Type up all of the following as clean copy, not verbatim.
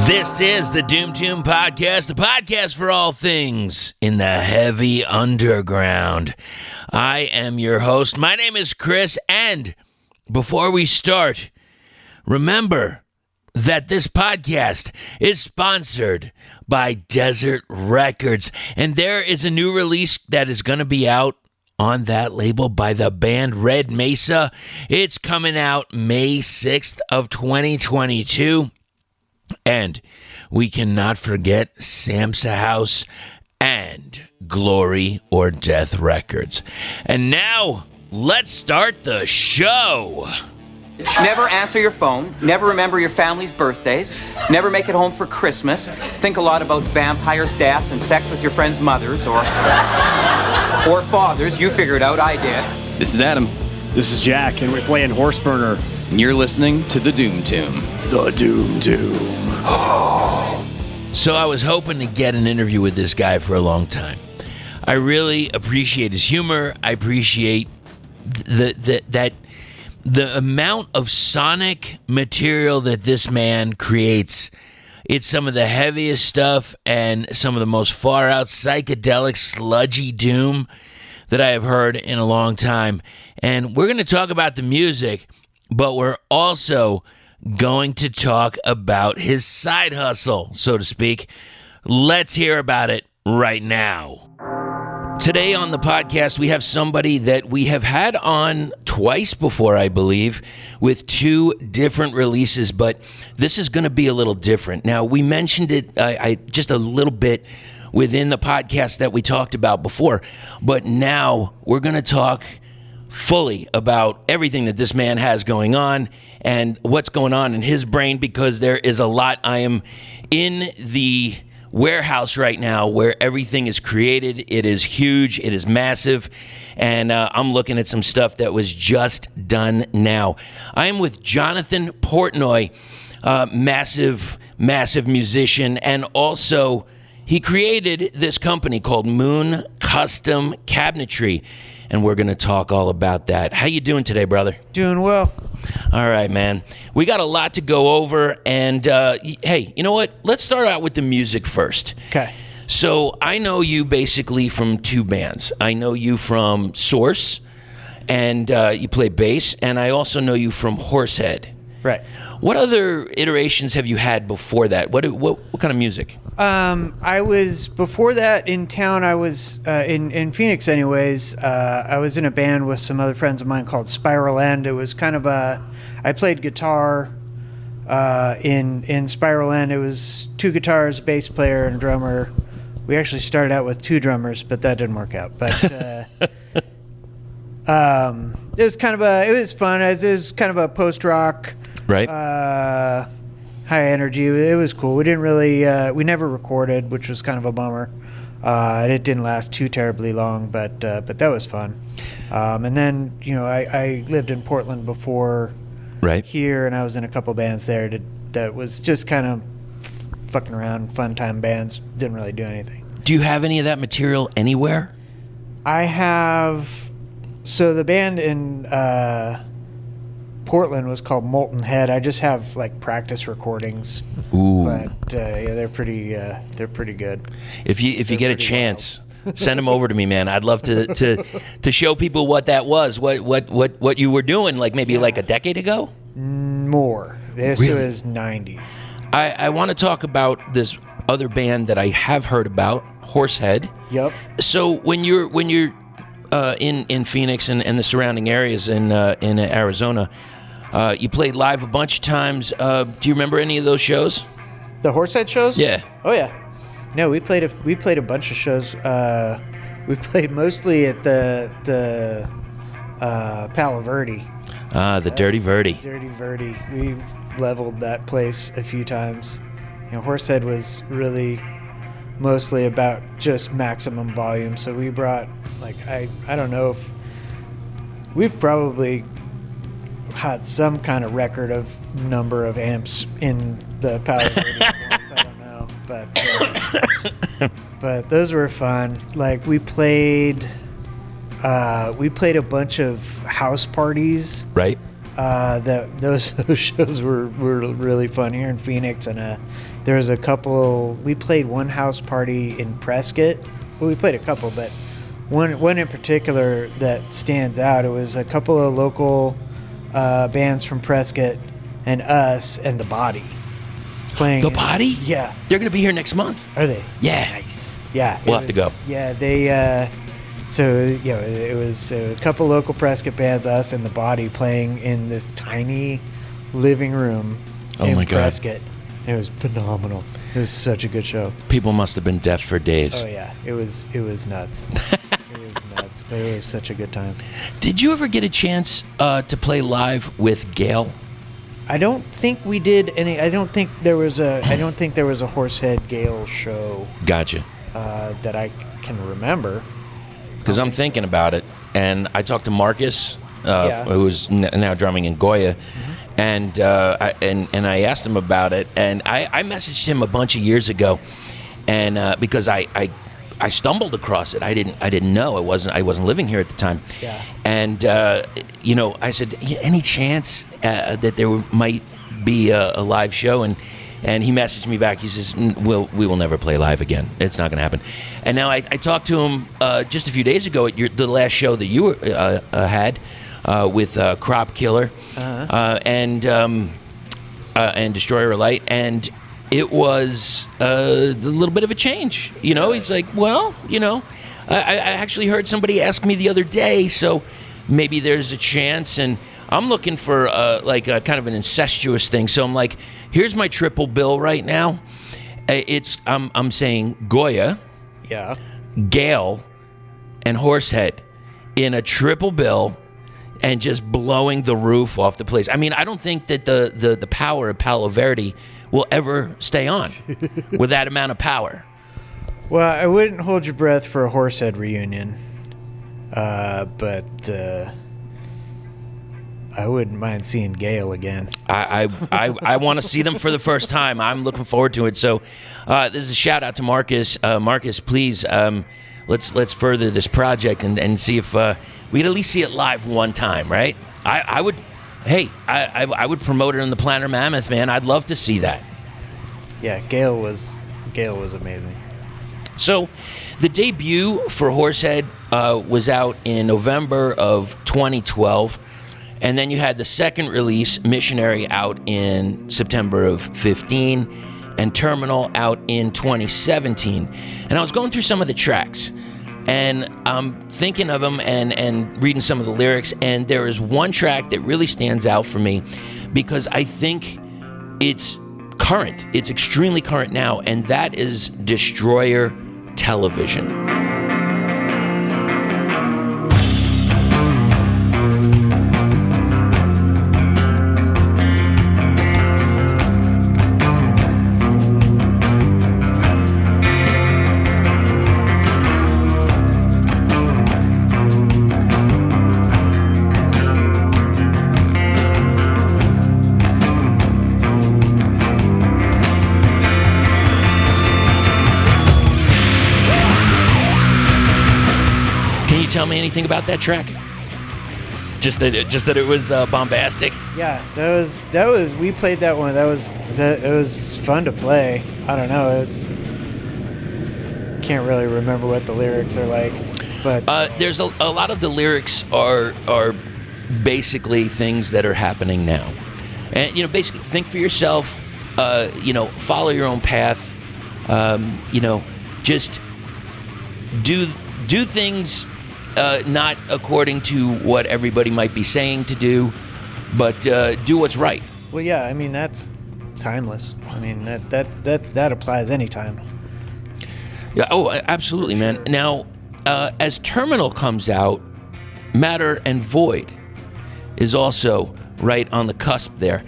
This is the doomtombpodcast, the podcast for all things in the heavy underground. I am your host. My name is Chris, and before we start, remember that this podcast is sponsored by Desert Records, and there is a new release that is going to be out on that label by the band Red Mesa. It's coming out May 6th of 2022. And we cannot forget Samsa House and Glory or Death Records. And now, let's start the show. Never answer your phone. Never remember your family's birthdays. Never make it home for Christmas. Think a lot about vampires, death, and sex with your friends' mothers or fathers. You figured it out. I did. This is Adam. This is Jack, and we're playing Horseburner. And you're listening to the Doom Tomb. The Doom Tomb. So I was hoping to get an interview with this guy for a long time. I really appreciate his humor. I appreciate the amount of sonic material that this man creates. It's some of the heaviest stuff and some of the most far out psychedelic sludgy doom that I have heard in a long time. And we're going to talk about the music, but we're also going to talk about his side hustle, so to speak. Let's hear about it right now. Today on the podcast, we have somebody that we have had on twice before, I believe, with two different releases, but this is going to be a little different. Now, we mentioned it just a little bit within the podcast that we talked about before, but now we're going to talk fully about everything that this man has going on and what's going on in his brain, because there is a lot. I am in the warehouse right now where everything is created. It is huge. It is massive. And I'm looking at some stuff that was just done now. I am with Jonathan Portnoy, massive musician, and also he created this company called Moon Custom Cabinetry. And we're going to talk all about that. How you doing today, brother? Doing well. All right, man. We got a lot to go over. And, hey, you know what? Let's start out with the music first. Okay. So I know you basically from two bands. I know you from SORXE, and you play bass. And I also know you from Horsehead. Right. What other iterations have you had before that? What kind of music? I was, before that in town, I was in Phoenix anyways. I was in a band with some other friends of mine called Spiral End. It was kind of I played guitar in Spiral End. It was two guitars, bass player, and drummer. We actually started out with two drummers, but that didn't work out. But it was kind of it was fun. It was kind of a post-rock, right? High energy. It was cool. We didn't really, we never recorded, which was kind of a bummer. And it didn't last too terribly long, but that was fun. And then, I lived in Portland before here, and I was in a couple bands there that was just kind of fucking around, fun time bands. Didn't really do anything. Do you have any of that material anywhere? I have, so the band in Portland was called Molten Head. I just have like practice recordings. Ooh. But yeah, they're pretty good. If you get a chance, send them over to me, man. I'd love to show people what that was. What you were doing, like maybe like a decade ago? More. This Really? was 90s. I want to talk about this other band that I have heard about, Horsehead. Yep. So when you're in Phoenix and the surrounding areas in Arizona, you played live a bunch of times. Do you remember any of those shows? The Horsehead shows? Yeah. Oh yeah. No, we played a bunch of shows. We played mostly at the Palo Verde. The Dirty Verde. Dirty Verde. We leveled that place a few times. Horsehead was really mostly about just maximum volume. So we brought, like, I don't know if we've probably had some kind of record of number of amps in the Palo Verde ones. I don't know, but those were fun. Like we played a bunch of house parties. Right. those shows were really fun here in Phoenix, and there was a couple. We played one house party in Prescott. Well, we played a couple, but one in particular that stands out. It was a couple of local bands from Prescott and us and The Body playing. The Body? Yeah. They're going to be here next month. Are they? Yeah. Nice. Yeah. We'll have to go. Yeah, they. So it was a couple local Prescott bands, us and The Body, playing in this tiny living room in Prescott. It was phenomenal. It was such a good show. People must have been deaf for days. Oh yeah, it was nuts. It was nuts, but it was such a good time. Did you ever get a chance to play live with Gail? I don't think we did any. I don't think there was a Horsehead Gale show. Gotcha. That I can remember. Because I'm thinking about it, and I talked to Marcus, who's now drumming in Goya, and I asked him about it, and I messaged him a bunch of years ago, and because I stumbled across it, I didn't know. I wasn't living here at the time, and I said, any chance that there might be a live show, and he messaged me back. He says, we will never play live again. It's not going to happen. And now I talked to him just a few days ago at the last show that you had with Crop Killer and Destroyer of Light, and it was a little bit of a change. He's like, well, I actually heard somebody ask me the other day, so maybe there's a chance, and I'm looking for like a kind of an incestuous thing. So I'm like, here's my triple bill right now. I'm saying Goya, Gale, and Horsehead in a triple bill, and just blowing the roof off the place. I mean, I don't think that the power of Palo Verde will ever stay on with that amount of power. Well, I wouldn't hold your breath for a Horsehead reunion, but I wouldn't mind seeing Gale again. I want to see them for the first time. I'm looking forward to it. So this is a shout out to Marcus. Marcus, please, let's further this project and see if we could at least see it live one time, right? I would promote it on the Planner Mammoth, man. I'd love to see that. Yeah, Gale was amazing. So the debut for Horsehead was out in November of 2012. And then you had the second release, Missionary, out in September of 15, and Terminal out in 2017. And I was going through some of the tracks, and I'm thinking of them and reading some of the lyrics, and there is one track that really stands out for me because I think it's current. It's extremely current now, and that is Destroyer Television. Tell me anything about that track? Just that it was bombastic. Yeah, that was we played that one. It was fun to play. I don't know. Can't really remember what the lyrics are like, but there's a lot of the lyrics are basically things that are happening now, and basically think for yourself. Follow your own path. Just do things. Not according to what everybody might be saying to do, but do what's right. Well, yeah, I mean, that's timeless. I mean, that applies anytime. Yeah, oh, absolutely, man. Now, as Terminal comes out, Matter and Void is also right on the cusp there.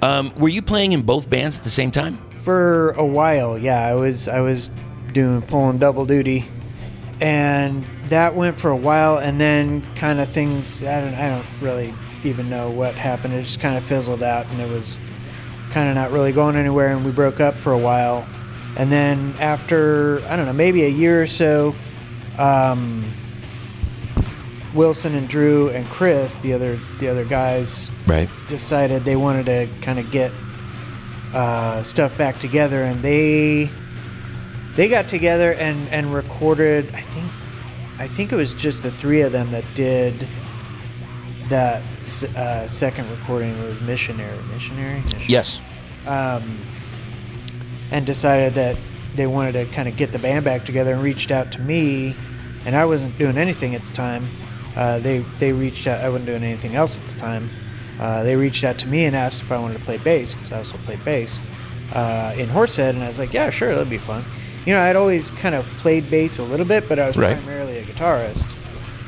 Were you playing in both bands at the same time? For a while, yeah. I was pulling double duty. And that went for a while, and then kind of things, I don't really even know what happened. It just kind of fizzled out, and it was kind of not really going anywhere, and we broke up for a while. And then after, I don't know, maybe a year or so, Wilson and Drew and Chris, the other guys, Right. decided they wanted to kind of get stuff back together, and they got together and recorded. I think it was just the three of them that did that second recording. It was missionary. Yes. And decided that they wanted to kind of get the band back together, and reached out to me, and I wasn't doing anything at the time. They reached out. I wasn't doing anything else at the time. They reached out to me and asked if I wanted to play bass, because I also played bass in Horsehead, and I was like, yeah, sure, that'd be fun. I'd always kind of played bass a little bit, but I was primarily a guitarist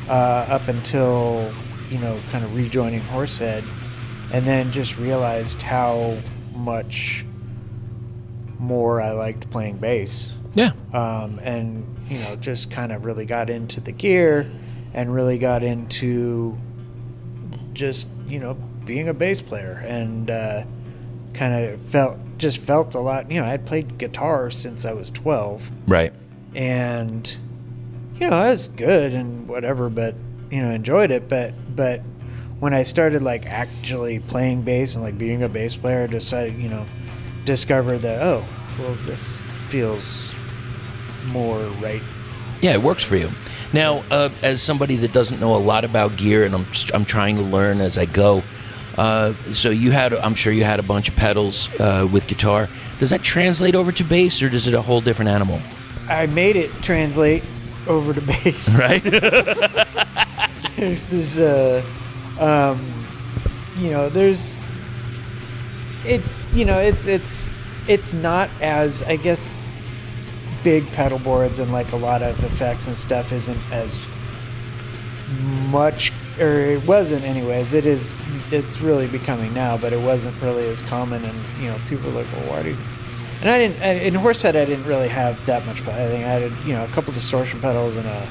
up until, kind of rejoining Horsehead, and then just realized how much more I liked playing bass. Yeah. And, just kind of really got into the gear and really got into just, being a bass player, and kind of felt a lot. I'd played guitar since I was 12. Right. And, I was good and whatever, but, enjoyed it. But when I started, like, actually playing bass and, like, being a bass player, I decided, discovered that, oh, well, this feels more right. Yeah, it works for you. Now, as somebody that doesn't know a lot about gear, and I'm trying to learn as I go, so I'm sure you had a bunch of pedals with guitar. Does that translate over to bass, or is it a whole different animal? I made it translate over to bass. Right. There's, there's it. It's not as, I guess, big pedal boards and like a lot of effects and stuff isn't as much, or it wasn't anyways. It's really becoming now, but it wasn't really as common, and people are like, well, why do you? And I didn't, in Horsehead I didn't really have that much. I think I had a couple distortion pedals and a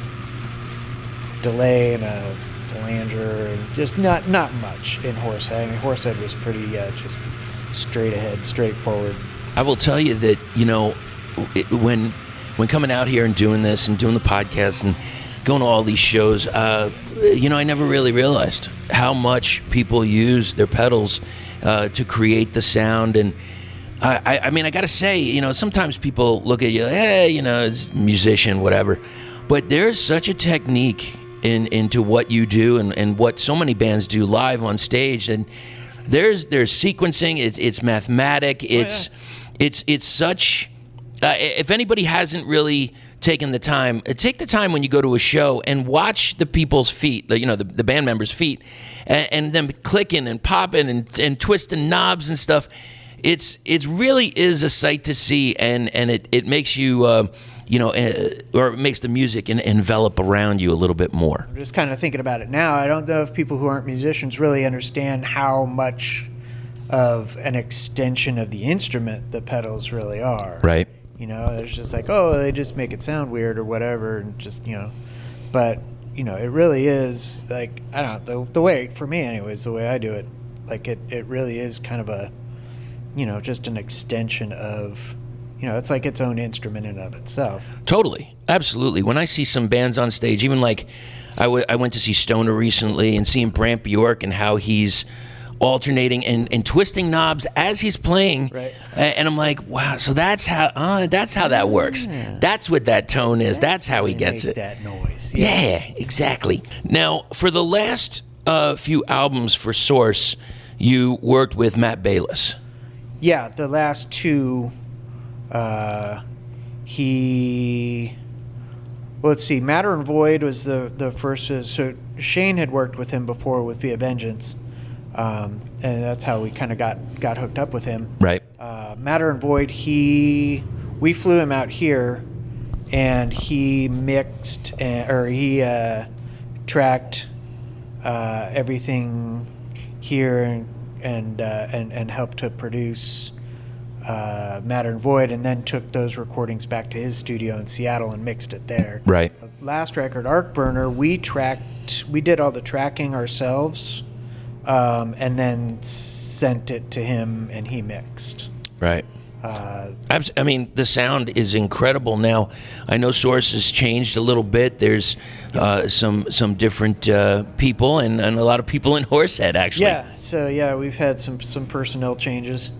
delay and a flanger, and just not much in Horsehead. I mean, Horsehead was pretty just straight ahead, straightforward. I will tell you that, when coming out here and doing this and doing the podcast and going to all these shows, I never really realized how much people use their pedals to create the sound. And I mean, I got to say, sometimes people look at you, hey, as a musician, whatever. But there's such a technique into what you do and what so many bands do live on stage. And there's sequencing. It's mathematic. It's such. If anybody hasn't really taken the time, take the time when you go to a show and watch the people's feet, the band members' feet, and them clicking and popping and twisting knobs and stuff. It really is a sight to see, and it makes you, or it makes the music envelop around you a little bit more. I'm just kind of thinking about it now. I don't know if people who aren't musicians really understand how much of an extension of the instrument the pedals really are. Right. There's just like, oh, they just make it sound weird or whatever, and just, but, it really is, like, I don't know, the way, for me anyways, the way I do it, like, it really is kind of a, just an extension of, it's like its own instrument in and of itself. Totally. Absolutely. When I see some bands on stage, even like, I went to see Stoner recently, and seeing Brant Bjork and how he's alternating and twisting knobs as he's playing, right. And I'm like, wow, so that's how that works. That's what that tone is. That's how he gets it. That noise. Yeah, exactly. Now, for the last few albums for SORXE, you worked with Matt Bayliss. Yeah, the last two, let's see, Matter and Void was the first. So Shane had worked with him before with Via Vengeance. And that's how we kind of got hooked up with him. Right. Matter and Void, we flew him out here, and he mixed, tracked everything here, and helped to produce Matter and Void, and then took those recordings back to his studio in Seattle and mixed it there. Right. The last record, Arc Burner, we did all the tracking ourselves. And then sent it to him, and he mixed. Right. I mean, the sound is incredible now. I know SORXE has changed a little bit. There's some different people and a lot of people in Horsehead, actually. Yeah, so yeah, we've had some personnel changes.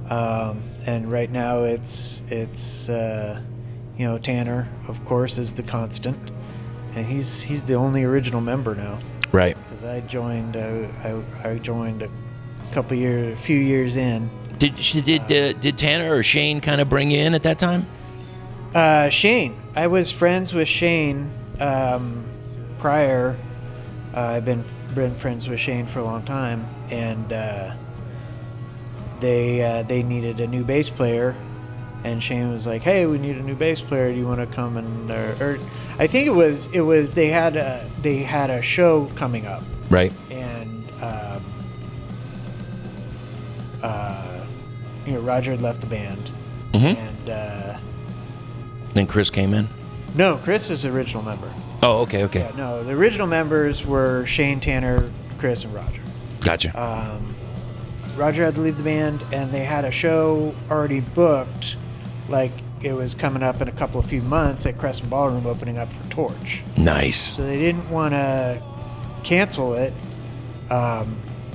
And right now it's Tanner, of course, is the constant. And he's the only original member now. Right. Because I joined a few years in. Did Tanner or Shane kind of bring you in at that time? Shane. I was friends with Shane prior. I've been friends with Shane for a long time, and they needed a new bass player, and Shane was like, "Hey, we need a new bass player. Do you want to come and?" Or I think it was they had a show coming up, right? And Roger had left the band, and then Chris came in. No, Chris is the original member. Oh, okay. Yeah, no, the original members were Shane, Tanner, Chris, and Roger. Gotcha. Roger had to leave the band, and they had a show already booked, like it was coming up in a few months at Crescent Ballroom, opening up for Torch. Nice. So they didn't want to cancel it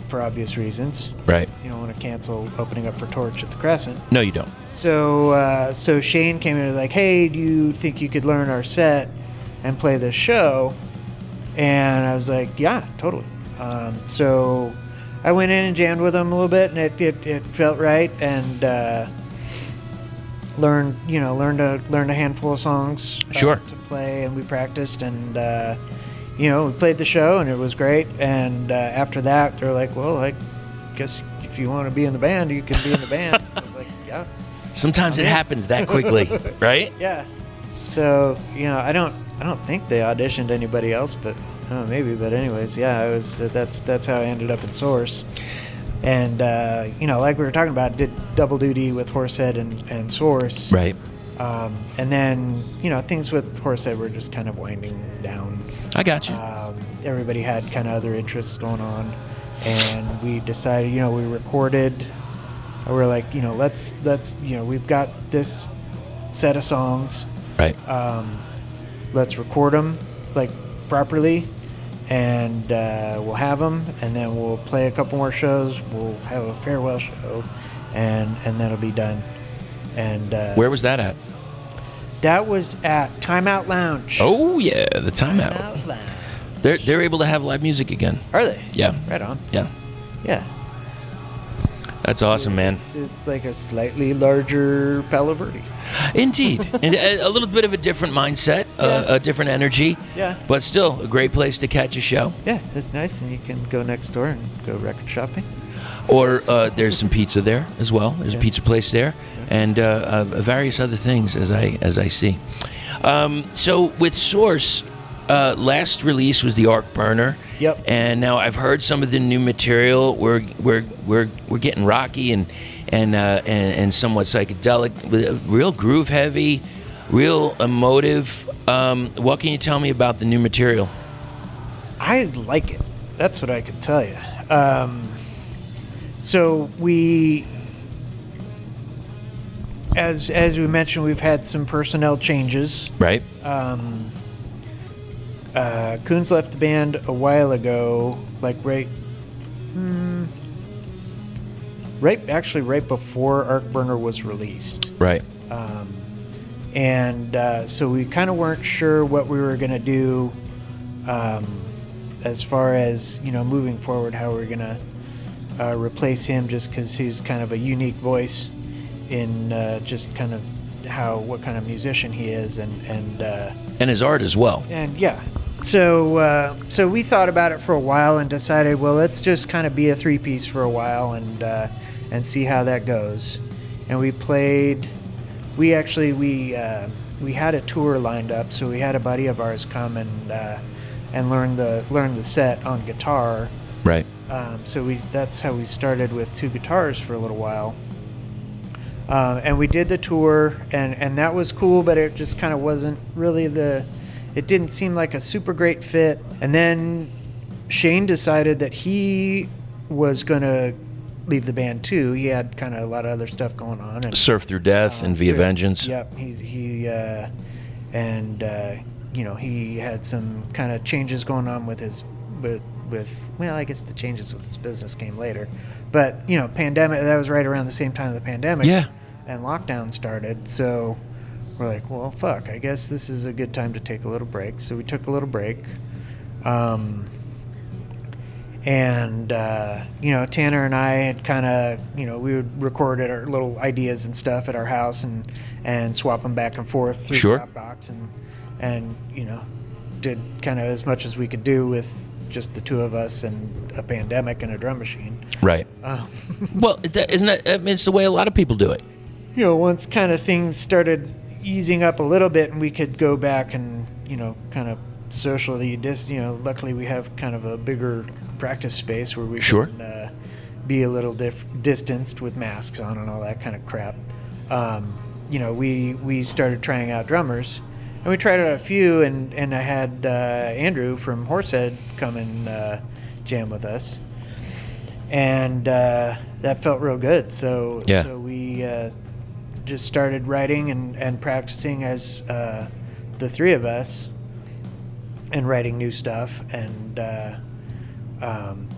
for obvious reasons. Right. You don't want to cancel opening up for Torch at the Crescent. No, you don't. So Shane came in and was like, "Hey, do you think you could learn our set and play this show?" And I was like, "Yeah, totally." So I went in and jammed with him a little bit, and it felt right, and learned a handful of songs Sure. to play, and we practiced, and we played the show, and it was great. And after that, they're like, "Well, I guess if you want to be in the band, you can be in the band." I was like, "Yeah." Sometimes it happens that quickly, right? Yeah. So I don't think they auditioned anybody else, but maybe. But anyways, yeah, that's how I ended up in SORXE. And like we were talking about, did double duty with Horsehead and SORXE. Right. And then things with Horsehead were just kind of winding down. I got you. Everybody had kind of other interests going on, and we decided, we recorded. We're like, let's we've got this set of songs. Right. Let's record them like properly, and we'll have them, and then we'll play a couple more shows. We'll have a farewell show, and that'll be done. And where was that at? That was at Timeout Lounge. Oh yeah, the Timeout. Timeout Lounge. They're able to have live music again. Are they? Yeah. Right on. Yeah. Yeah. That's awesome, man. It's like a slightly larger Palo Verde. Indeed. And a little bit of a different mindset, a different energy. Yeah. But still, a great place to catch a show. Yeah, it's nice, and you can go next door and go record shopping. Or there's some pizza there as well. There's a pizza place there, and various other things as I see. So with SORXE, last release was the Arc Burner. Yep. And now I've heard some of the new material. We're getting rocky and somewhat psychedelic, real groove heavy, real emotive. What can you tell me about the new material? I like it. That's what I can tell you. So we, as we mentioned, we've had some personnel changes. Right. Coons left the band a while ago, like right before Arc Burner was released. Right. So we kind of weren't sure what we were going to do as far as, moving forward, how we were going to replace him, just because he's kind of a unique voice in just kind of what kind of musician he is, and his art as well. And yeah. So we thought about it for a while and decided, well, let's just kind of be a three-piece for a while and see how that goes. And we played. We had a tour lined up, so we had a buddy of ours come and learn the set on guitar. Right. That's how we started with two guitars for a little while. And we did the tour, and that was cool, but it just kind of wasn't really it didn't seem like a super great fit. And then Shane decided that he was going to leave the band too. He had kind of a lot of other stuff going on. And Surf Through Death and Via Vengeance. Yep. He had some kind of changes going on with his I guess the changes with his business came later, but pandemic, that was right around the same time the pandemic. Yeah. And lockdown started, so we're like, well, fuck, I guess this is a good time to take a little break. So we took a little break. Tanner and I had kind of, we would record our little ideas and stuff at our house and swap them back and forth through Sure. Dropbox and did kind of as much as we could do with just the two of us and a pandemic and a drum machine. Right. Well, isn't that, I mean, it's the way a lot of people do it. Once kind of things started easing up a little bit and we could go back and, kind of socially, luckily we have kind of a bigger practice space where we Sure. can be a little distanced with masks on and all that kind of crap. We started trying out drummers. And we tried out a few, and I had Andrew from Horsehead come and jam with us. And that felt real good. So we just started writing and practicing as the three of us and writing new stuff and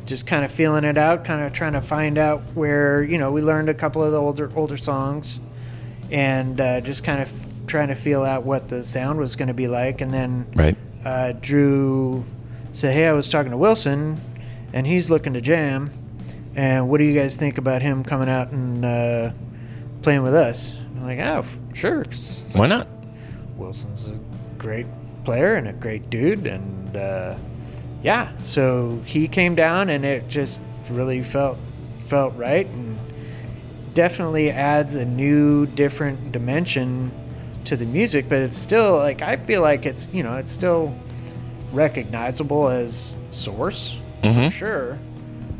just kind of feeling it out, kind of trying to find out where, we learned a couple of the older songs and just kind of trying to feel out what the sound was going to be like. And then Drew said, hey, I was talking to Wilson and he's looking to jam, and what do you guys think about him coming out and playing with us? I'm like, oh, sure. So why not? Wilson's a great player and a great dude, and so he came down and it just really felt right, and definitely adds a new, different dimension to the music, but it's still like, I feel like it's it's still recognizable as SORXE, for sure,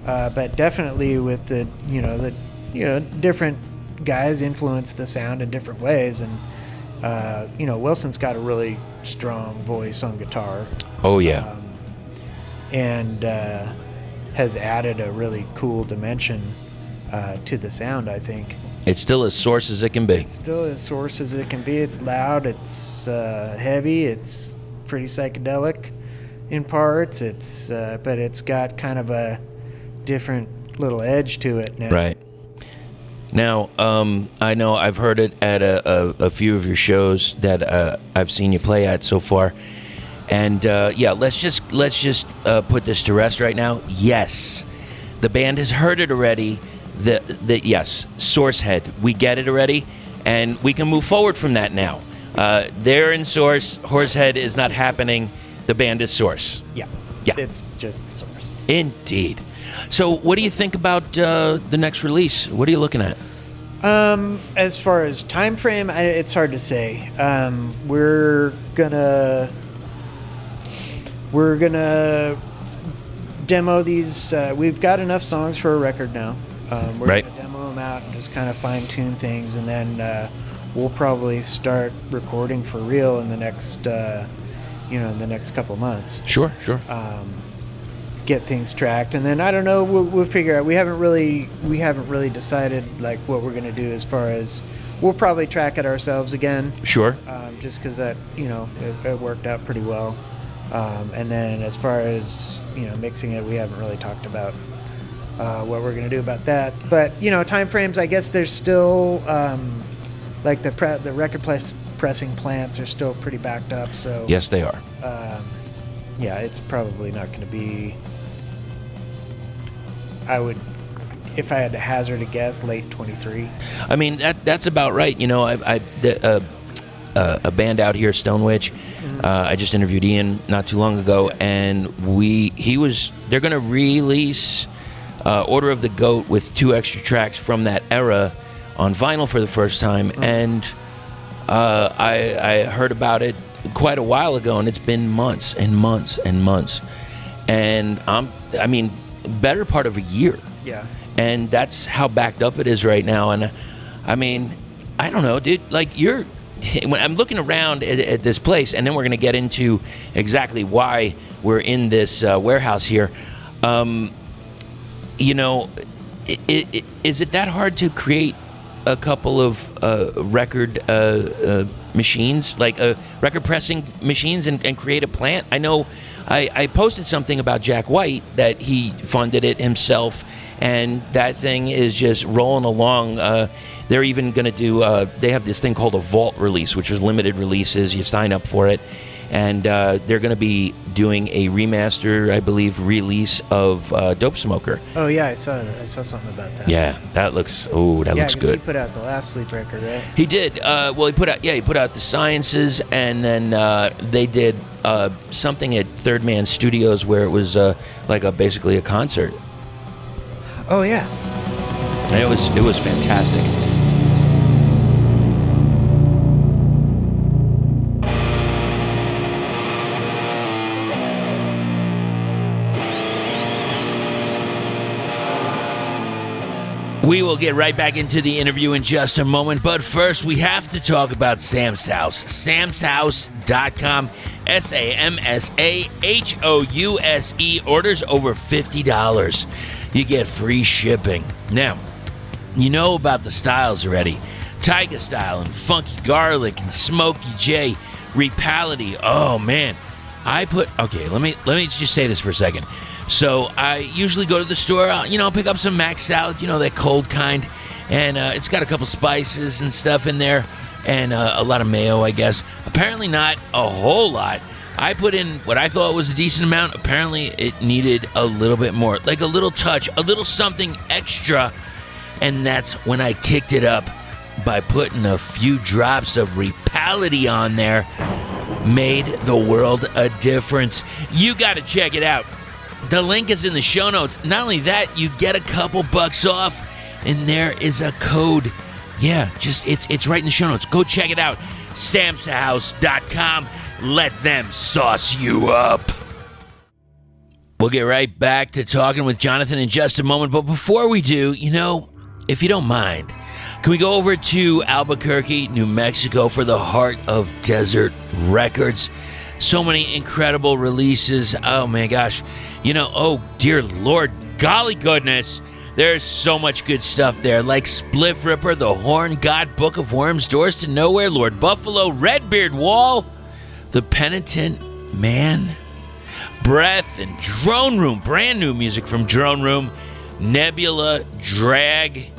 but definitely with the different guys influence the sound in different ways, and Wilson's got a really strong voice on guitar. Oh yeah. And has added a really cool dimension to the sound, I think. It's still as SORXE as it can be. It's still as SORXE as it can be. It's loud, it's heavy, it's pretty psychedelic in parts. It's but it's got kind of a different little edge to it now. Right. Now, I know I've heard it at a few of your shows that I've seen you play at so far. And let's just put this to rest right now. Yes, the band has heard it already. Yes, SORXEhead, we get it already, and we can move forward from that now. They're in SORXE. Horsehead is not happening. The band is SORXE. Yeah. It's just SORXE. Indeed. So, what do you think about the next release? What are you looking at? As far as time frame, it's hard to say. We're gonna demo these. We've got enough songs for a record now. We're gonna demo them out and just kind of fine tune things, and then we'll probably start recording for real in the next, in the next couple of months. Sure. Get things tracked, and then I don't know. We'll figure out. We haven't really decided like what we're gonna do as far as. We'll probably track it ourselves again. Sure. Just because that it worked out pretty well. And then as far as mixing it, we haven't really talked about what we're gonna do about that. But time frames. I guess there's still like the record pressing plants are still pretty backed up. So yes, they are. It's probably not going to be. If I had to hazard a guess, late 23. I mean that's about right. A band out here, Stone Witch. I just interviewed Ian not too long ago, and they're going to release Order of the Goat with 2 extra tracks from that era on vinyl for the first time, and I heard about it quite a while ago, and it's been months and months and months, and better part of a year. Yeah. And that's how backed up it is right now. And I mean, I don't know, dude. Like when I'm looking around at this place, and then we're going to get into exactly why we're in this warehouse here. is it that hard to create a couple of record machines, like record pressing machines, and create a plant? I know I posted something about Jack White that he funded it himself, and that thing is just rolling along. They're even going to do, they have this thing called a vault release, which is limited releases. You sign up for it. And they're going to be doing a remaster, I believe, release of Dope Smoker. Oh yeah, I saw something about that. Yeah, that looks looks good. He put out the last Sleep record, right? He did. Well, he put out the Sciences, and then they did something at Third Man Studios where it was basically a concert. Oh yeah. And it was fantastic. We will get right back into the interview in just a moment, but first we have to talk about Sam's House. SamsHouse.com, SAMSAHOUSE. Orders over $50. You get free shipping. Now, you know about the styles already. Tiger style and funky garlic and smoky J, Repality. Oh man, let me just say this for a second. So I usually go to the store, pick up some mac salad, that cold kind, and it's got a couple spices and stuff in there, and a lot of mayo, I guess. Apparently not a whole lot. I put in what I thought was a decent amount. Apparently it needed a little bit more, like a little touch, a little something extra, and that's when I kicked it up by putting a few drops of Repality on there. Made the world a difference. You got to check it out. The link is in the show notes. Not only that, you get a couple bucks off, and there is a code. Yeah, it's right in the show notes. Go check it out. SamsHouse.com. Let them sauce you up. We'll get right back to talking with Jonathan in just a moment. But before we do, if you don't mind, can we go over to Albuquerque, New Mexico for the Heart of Desert Records? So many incredible releases. Oh my gosh. Oh dear Lord, golly goodness. There's so much good stuff there, like Spliff Ripper, The Horn God, Book of Worms, Doors to Nowhere, Lord Buffalo, Redbeard Wall, The Penitent Man, Breath, and Drone Room. Brand new music from Drone Room, Nebula, Drag,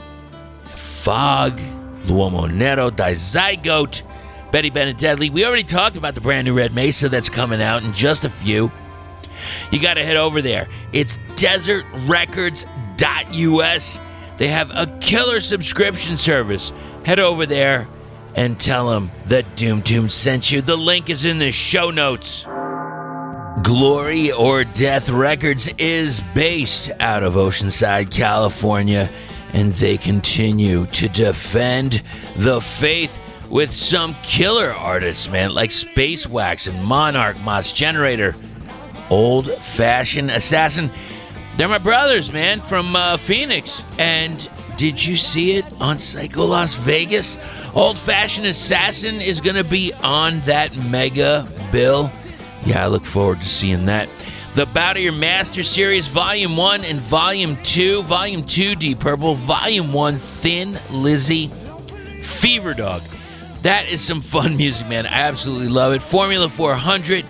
Fog, L'Uomo Nero, Die Zygote, Betty Benedetli. We already talked about the brand new Red Mesa that's coming out in just a few. You got to head over there. It's desertrecords.us. They have a killer subscription service. Head over there and tell them that Doom Tomb sent you. The link is in the show notes. Glory or Death Records is based out of Oceanside, California, and they continue to defend the faith with some killer artists, man, like Space Wax and Monarch, Moss Generator, Old Fashioned Assassin. They're my brothers, man, from Phoenix. And did you see it on Psycho Las Vegas? Old Fashioned Assassin is going to be on that mega bill. Yeah, I look forward to seeing that. The Bow to Your Master Series, Volume 1 and Volume 2. Volume 2, Deep Purple. Volume 1, Thin Lizzy. Fever Dog. That is some fun music, man. I absolutely love it. Formula 400.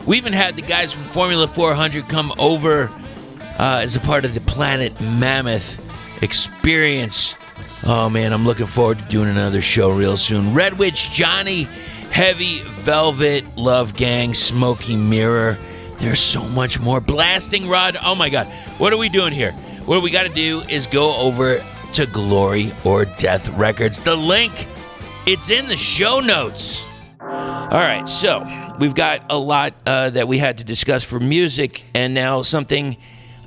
We even had the guys from Formula 400 come over as a part of the Planet Mammoth experience. Oh, man, I'm looking forward to doing another show real soon. Red Witch Johnny, Heavy Velvet, Love Gang, Smoky Mirror. There's so much more. Blasting Rod. Oh, my God. What are we doing here? What we got to do is go over to Glory or Death Records. The link, it's in the show notes. All right, so we've got a lot that we had to discuss for music, and now something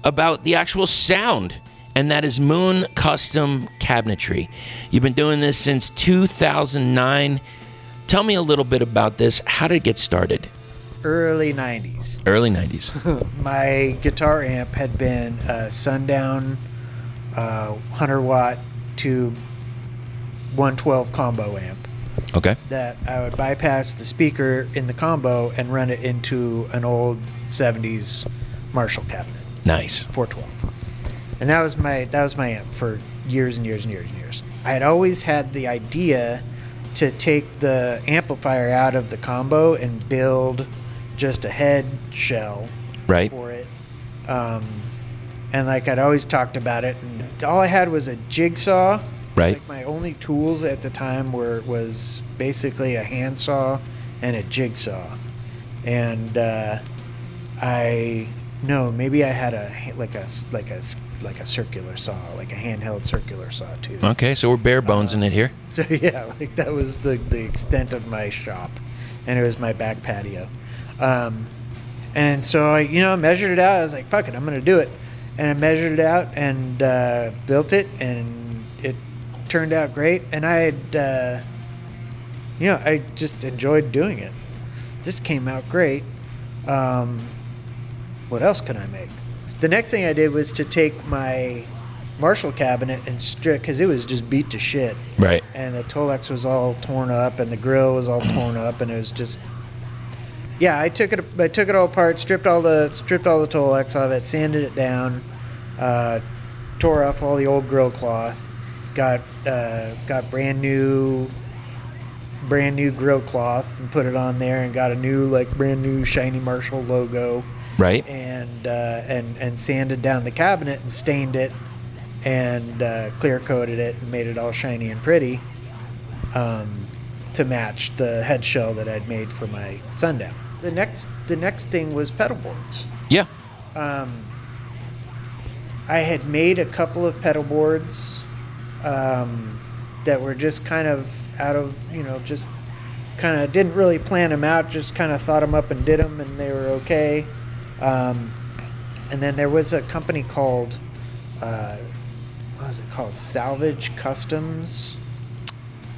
about the actual sound, and that is Moon Custom Cabinetry. You've been doing this since 2009. Tell me a little bit about this. How did it get started? Early 90s. Early 90s. My guitar amp had been a Sundown 100-watt to 112 combo amp. Okay. That I would bypass the speaker in the combo and run it into an old 70s Marshall cabinet. Nice. 412. And that was my amp for years and years and years and years. I had always had the idea to take the amplifier out of the combo and build just a head shell for it. And like I'd always talked about it, and all I had was a jigsaw. Right. Like my only tools at the time was basically a handsaw and a jigsaw. And maybe I had a circular saw, like a handheld circular saw too. Okay, so we're bare bones in it here. So yeah, like that was the extent of my shop, and it was my back patio. And so I measured it out. I was like, fuck it, I'm gonna do it. And I measured it out and built it, and it turned out great. And I had, I just enjoyed doing it. This came out great. What else could I make? The next thing I did was to take my Marshall cabinet and strip, because it was just beat to shit. Right. And the Tolex was all torn up, and the grill was all torn up, and it was just. Yeah, I took it all apart, stripped all the Tolex off it, sanded it down, tore off all the old grill cloth, got brand new grill cloth and put it on there, and got a new brand new shiny Marshall logo. Right. And sanded down the cabinet and stained it and clear coated it and made it all shiny and pretty to match the head shell that I'd made for my Sundown. The next thing was pedal boards. Yeah. I had made a couple of pedal boards that were just kind of out of, just kind of didn't really plan them out, just kind of thought them up and did them, and they were okay. And then there was a company called, what was it called? Salvage Customs.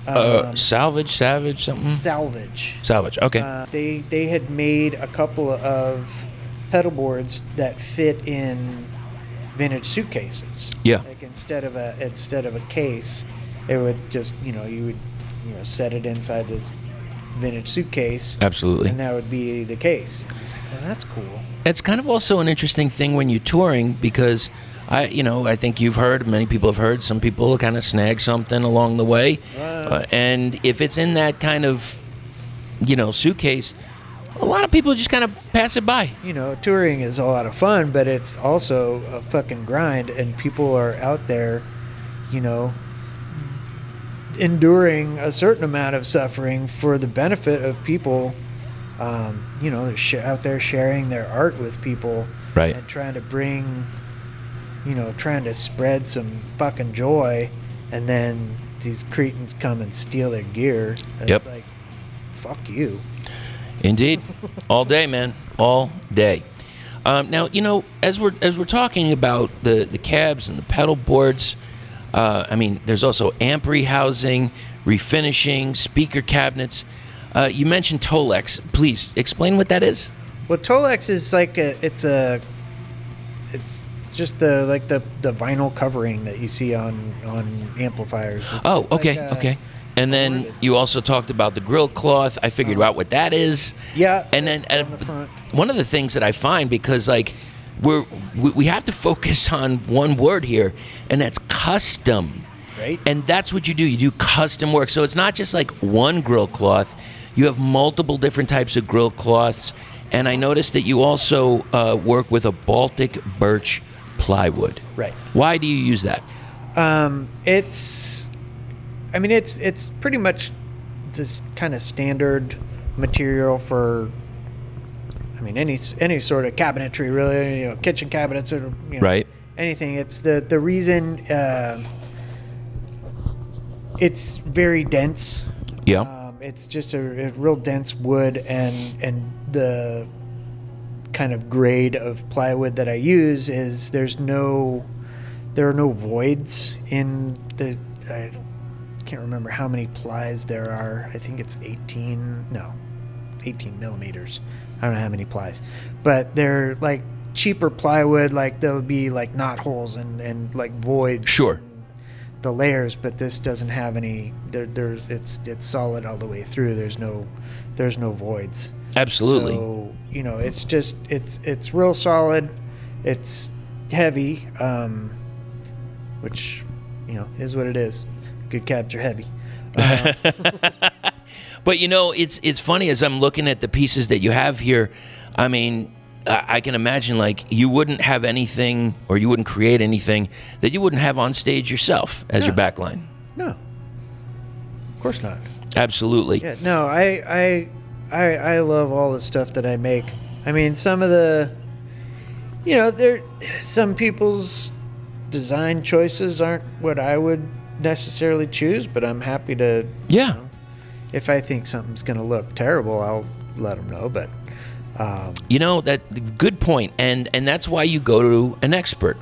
Savage, something? Salvage, okay. They had made a couple of pedal boards that fit in vintage suitcases. Yeah. Like instead of a case, it would just, you would set it inside this vintage suitcase. Absolutely. And that would be the case. And I was like, well, that's cool. It's kind of also an interesting thing when you're touring, because I think you've heard, many people have heard, some people kind of snag something along the way. And if it's in that kind of, suitcase, a lot of people just kind of pass it by. Touring is a lot of fun, but it's also a fucking grind, and people are out there, enduring a certain amount of suffering for the benefit of people, out there sharing their art with people. Right. And trying to bring, trying to spread some fucking joy, and then these cretins come and steal their gear. And Yep. It's like, fuck you. Indeed. All day, man. All day. Now, as we're talking about the cabs and the pedal boards, there's also amp rehousing, refinishing, speaker cabinets. You mentioned Tolex. Please explain what that is. Well, Tolex is like it's just the vinyl covering that you see on amplifiers. Okay. And then you also talked about the grill cloth. I figured out what that is. Yeah. And then on the front. One of the things that I find, because we have to focus on one word here, and that's custom. Right. And that's what you do. You do custom work. So it's not just like one grill cloth. You have multiple different types of grill cloths. And I noticed that you also work with a Baltic birch plywood. Right. Why do you use that? It's pretty much this kind of standard material for, any sort of cabinetry, really, kitchen cabinets or, Right. anything. It's the reason it's very dense. Yeah. It's just a real dense wood, and the kind of grade of plywood that I use is there are no voids in the. I can't remember how many plies there are. I think it's 18 millimeters. I don't know how many plies, but they're like cheaper plywood. Like there'll be like knot holes and like voids. Sure. The layers, but this doesn't have any. It's solid all the way through. There's no voids. Absolutely. So it's just it's real solid. It's heavy. which, is what it is. Good cabs are heavy. But it's funny as I'm looking at the pieces that you have here. I mean, I can imagine like you wouldn't have anything, or you wouldn't create anything that you wouldn't have on stage yourself as your backline. No, of course not. Absolutely. Yeah, no, I love all the stuff that I make. I mean, some of the, some people's design choices aren't what I would necessarily choose, but I'm happy to. Yeah. If I think something's going to look terrible, I'll let them know. But that good point, and that's why you go to an expert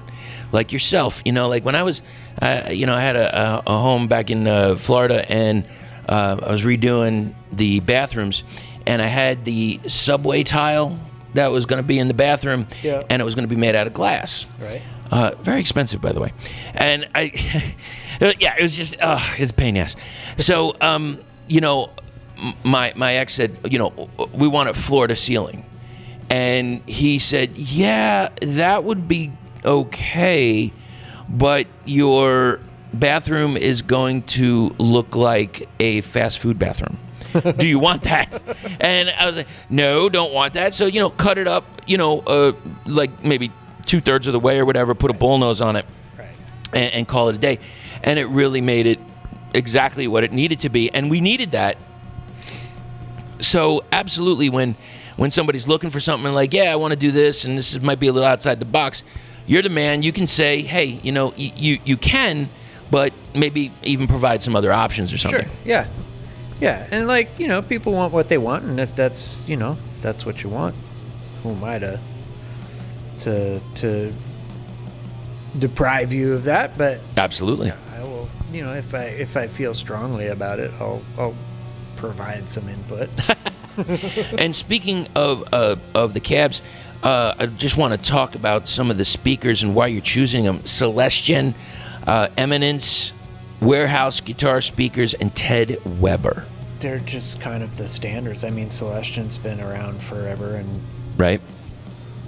like yourself. Like when I was, I had a home back in Florida, and I was redoing the bathrooms, and I had the subway tile that was going to be in the bathroom, and it was going to be made out of glass. Right. Very expensive, by the way. And it was just, it's a pain in the ass. So, my ex said, we want it floor to ceiling. And he said, yeah, that would be okay, but your bathroom is going to look like a fast food bathroom. Do you want that? And I was like, no, don't want that. So, cut it up, like maybe 2/3 of the way or whatever, put a bullnose on it, and call it a day. And it really made it exactly what it needed to be. And we needed that. So absolutely, when somebody's looking for something like, yeah, I want to do this, and this might be a little outside the box, you're the man. You can say, hey, you can, but maybe even provide some other options or something. Sure. Yeah. And like, people want what they want, and if that's, if that's what you want, who am I to deprive you of that? But absolutely, I will. If I feel strongly about it, I'll provide some input. And speaking of the cabs, I just want to talk about some of the speakers and why you're choosing them. Celestion, Eminence, Warehouse Guitar Speakers, and Ted Weber. They're just kind of the standards. I mean, Celestion's been around forever, and right.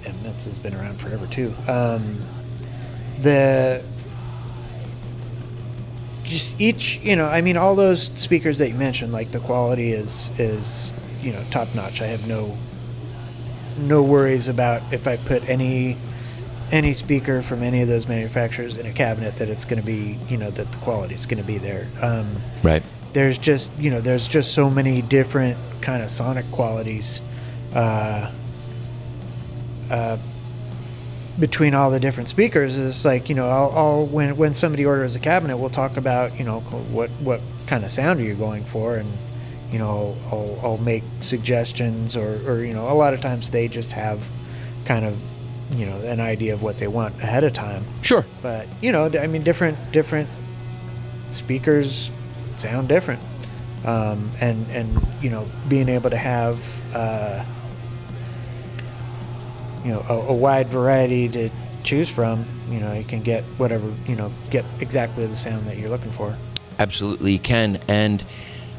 Eminence has been around forever too. All those speakers that you mentioned, like the quality is top notch. I have no worries about if I put any speaker from any of those manufacturers in a cabinet that it's going to be, that the quality is going to be there. Right. There's just so many different kind of sonic qualities between all the different speakers. It's like, I'll when somebody orders a cabinet, we'll talk about, what kind of sound are you going for, and I'll make suggestions, or a lot of times they just have kind of an idea of what they want ahead of time. Sure. But different speakers sound different, and being able to have a wide variety to choose from, you can get whatever, get exactly the sound that you're looking for. Absolutely, you can. And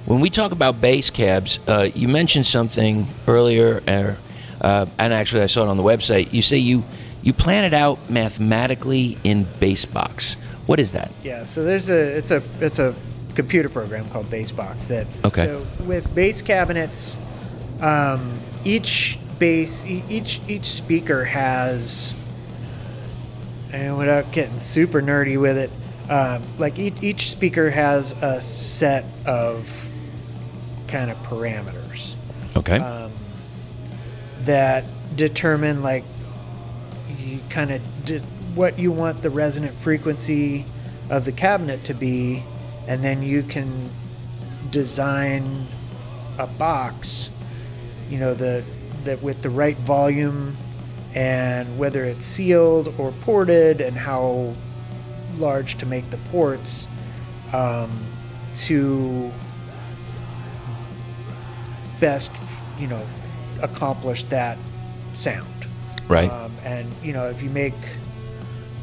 when we talk about bass cabs, you mentioned something earlier, and actually I saw it on the website. You say you plan it out mathematically in BassBox. What is that? Yeah, so it's a computer program called BassBox that. Okay. So with bass cabinets, each speaker has, and without getting super nerdy with it, like each speaker has a set of kind of parameters. Okay. That determine like you kind of what you want the resonant frequency of the cabinet to be, and then you can design a box, that with the right volume, and whether it's sealed or ported, and how large to make the ports, to best accomplish that sound. Right. And if you make,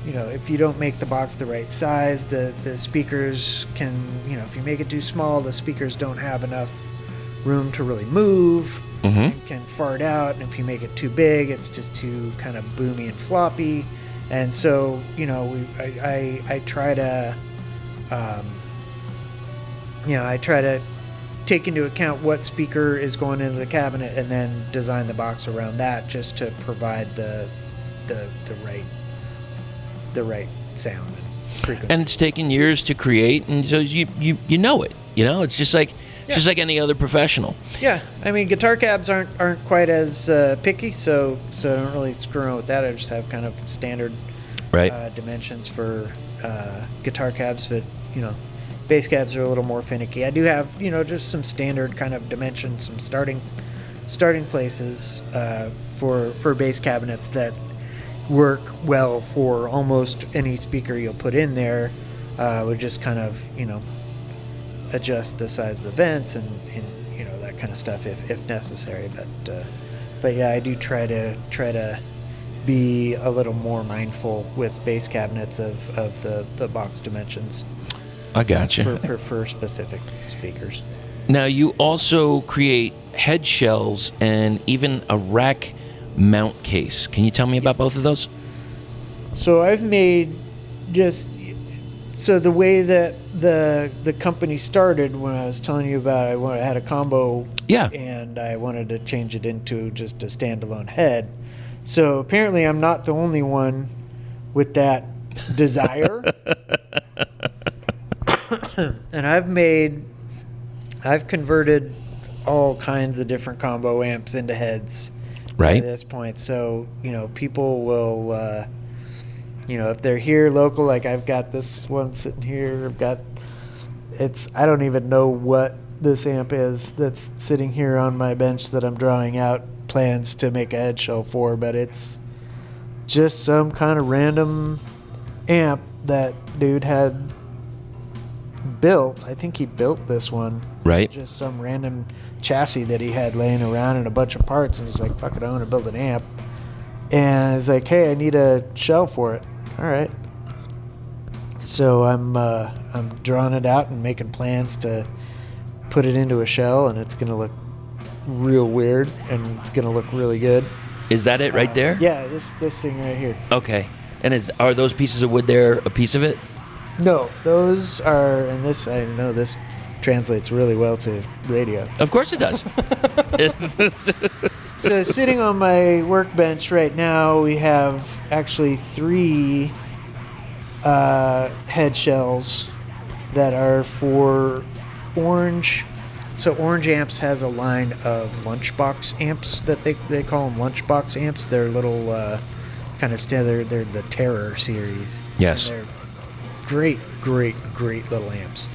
if you don't make the box the right size, the speakers can, if you make it too small, the speakers don't have enough room to really move. And can fart out, and if you make it too big, it's just too kind of boomy and floppy. And so, I try to, I try to take into account what speaker is going into the cabinet and then design the box around that just to provide the right sound and frequency. And it's taken years to create, and so you know it. It's just like any other professional. Yeah, I mean, guitar cabs aren't quite as picky, so I don't really screw around with that. I just have kind of standard dimensions for guitar cabs, but bass cabs are a little more finicky. I do have just some standard kind of dimensions, some starting places for bass cabinets that work well for almost any speaker you'll put in there. Would just kind of adjust the size of the vents and that kind of stuff if necessary. But yeah, I do try to be a little more mindful with bass cabinets of the box dimensions. I gotcha. For specific speakers. Now you also create head shells and even a rack mount case. Can you tell me about both of those? So I've made the way that the company started, when I was telling you about I had a combo, and I wanted to change it into just a standalone head. So apparently I'm not the only one with that desire. And I've converted all kinds of different combo amps into heads at this point. So, people will, if they're here local, like I've got this one sitting here, I don't even know what this amp is that's sitting here on my bench that I'm drawing out plans to make a head shell for, but it's just some kind of random amp that dude had built. I think he built this one. Right. Just some random chassis that he had laying around in a bunch of parts, and he's like, fuck it, I want to build an amp. And he's like, hey, I need a shell for it. All right. So I'm drawing it out and making plans to put it into a shell, and it's going to look real weird, and it's going to look really good. Is that it right there? Yeah, this thing right here. Okay. And are those pieces of wood there a piece of it? No, those are, and this, I know this translates really well to radio. Of course it does. So sitting on my workbench right now, we have actually 3 head shells that are for Orange. So Orange Amps has a line of lunchbox amps that they call them lunchbox amps. They're little kind of they're the Terror series. Yes. And they're great little amps.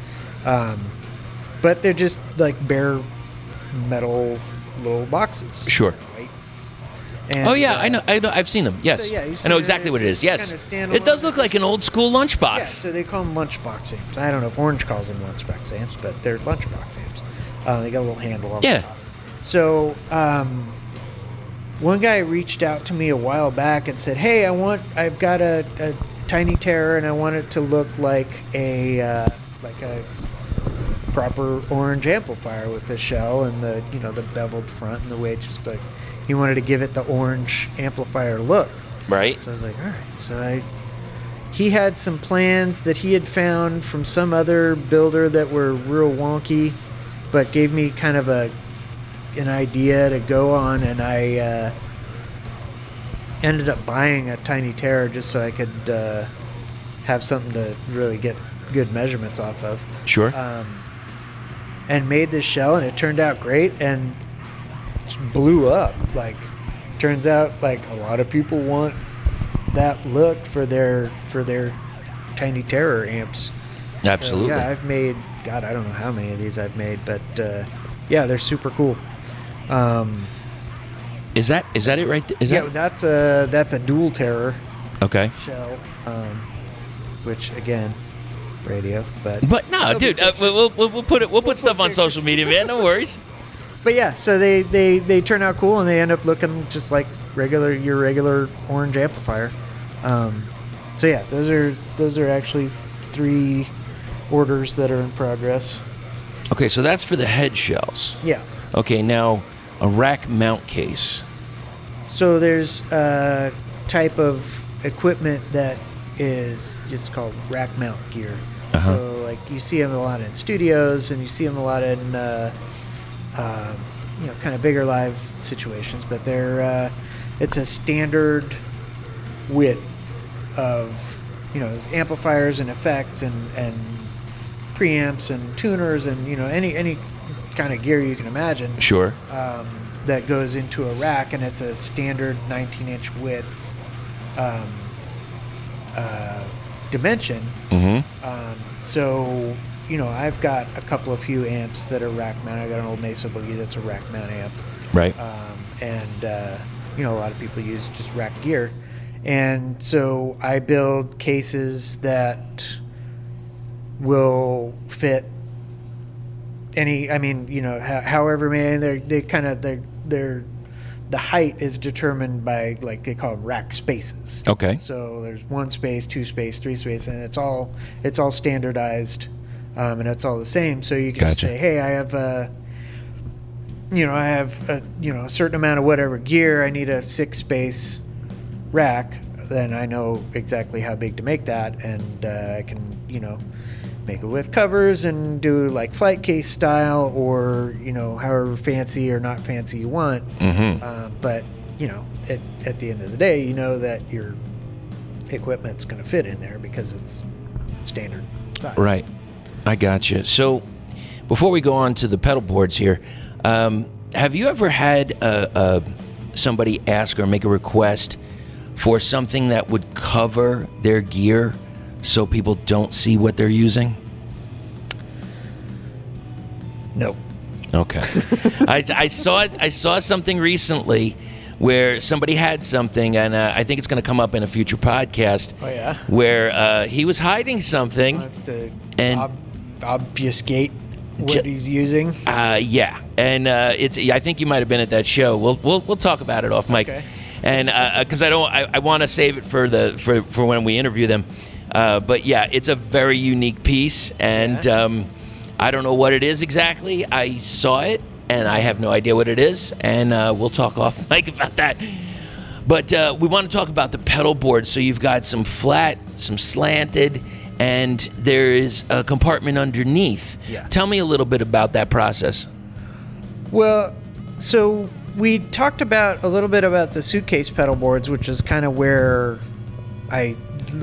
But they're just like bare metal little boxes. Sure. Right? And, I know. I've seen them. Yes. So, yeah, I know exactly what it is. Yes. It does look like an old school lunchbox. Yeah, so they call them lunchbox amps. I don't know if Orange calls them lunchbox amps, but they're lunchbox amps. They got a little handle on the top. So, one guy reached out to me a while back and said, "Hey, I've got a Tiny Terror, and I want it to look like a proper Orange amplifier with the shell and the the beveled front and the way it just like he wanted to give it the Orange amplifier look." Right. So I was like, all right. So he had some plans that he had found from some other builder that were real wonky, but gave me kind of an idea to go on, and I ended up buying a Tiny Terror just so I could have something to really get good measurements off of. Sure. And made this shell, and it turned out great, and blew up. Like, turns out like a lot of people want that look for their Tiny Terror amps. Absolutely. So, yeah, I've made, God, I don't know how many of these I've made, but yeah, they're super cool. Is that it right? That's a dual Terror shell, which again, radio, but no, dude, we'll put stuff on social media, man. No worries. But yeah, so they turn out cool, and they end up looking just like your regular Orange amplifier. So yeah, those are actually 3 orders that are in progress. Okay, so that's for the head shells. Yeah. Okay, now a rack mount case. So there's a type of equipment that is just called rack mount gear. So like you see them a lot in studios, and you see them a lot in kind of bigger live situations. But they're it's a standard width of there's amplifiers and effects and preamps and tuners and any kind of gear you can imagine. Sure. That goes into a rack, and it's a standard 19-inch width dimension. So I've got a couple of few amps that are rack mounted. I got an old Mesa Boogie that's a rack mount amp. Right. And a lot of people use just rack gear. And so I build cases that will fit however many. The height is determined by, like, they call them rack spaces. Okay. So there's 1 space, 2 space, 3 space, and it's all standardized, and it's all the same. So you can say, hey, I have a certain amount of whatever gear. I need a 6 space rack. Then I know exactly how big to make that, and I can make it with covers and do like flight case style, or however fancy or not fancy you want. But at the end of the day, that your equipment's going to fit in there because it's standard size. Right. I gotcha. So before we go on to the pedal boards here, have you ever had somebody ask or make a request for something that would cover their gear so people don't see what they're using? No. Okay. I saw something recently where somebody had something, and I think it's going to come up in a future podcast. Oh yeah. Where he was hiding something. That's to and obfuscate what he's using. Yeah, and I think you might have been at that show. We'll talk about it off mic. Okay. And because I want to save it for when we interview them. But yeah, it's a very unique piece, and I don't know what it is exactly. I saw it, and I have no idea what it is, and we'll talk off mic about that. But we want to talk about the pedal board. So you've got some flat, some slanted, and there is a compartment underneath. Yeah. Tell me a little bit about that process. Well, so we talked a little bit about the suitcase pedal boards, which is kind of where